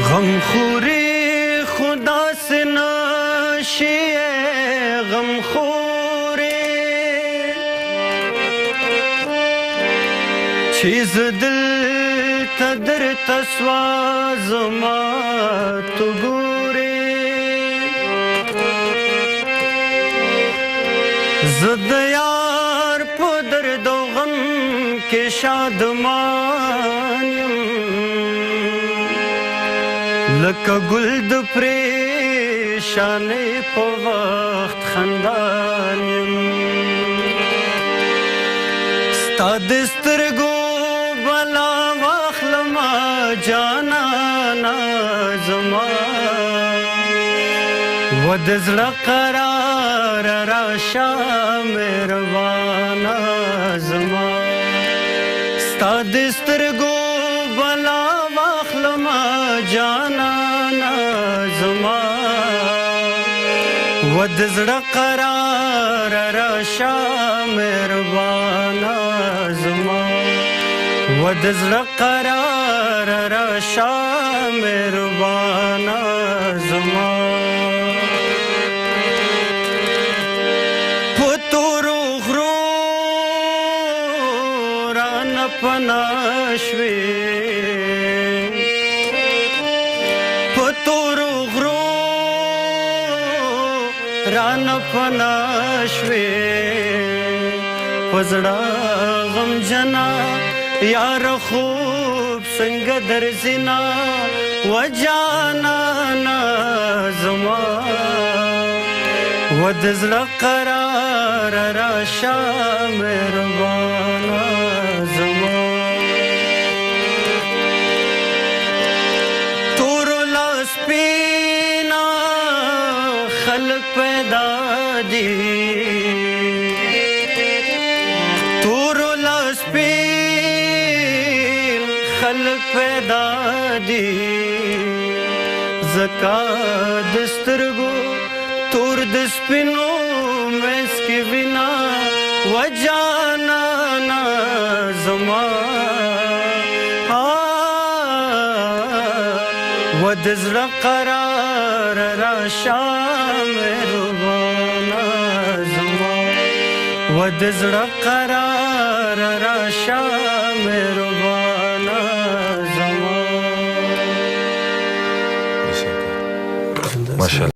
غمخوری خدا سے ناشی غمخوری چیز دل تدر تسوازما تو گوری زد یار پدر دو غم کے شادمانیم لکه ګل د پریشانې په وخت خندان یم ستا د سترګو بلا واخلمه جانانه زما و د زړه قرار راشه مهربانه زما ستا د سترګو بلا واخلمه جانانا زما و د زړه قرار راشه مهربانه زما و د زړه قرار راشه مهربانه زما په تورو غرو رانه پناه شوې رانه پناه شوې په زړه غمجنه یاره خوب څنګه درځینه و جانانه زما و د زړه قرار راشه مهربانه زما تورو لاس پینا خلق پیدا دی تورو لاس پیل خلق پیدا دی زکا دسترگو تور دسپنو میسکی وینا و جانانا زما و دزړه قرار راشه مهربانه زما و د زړه قرار راشه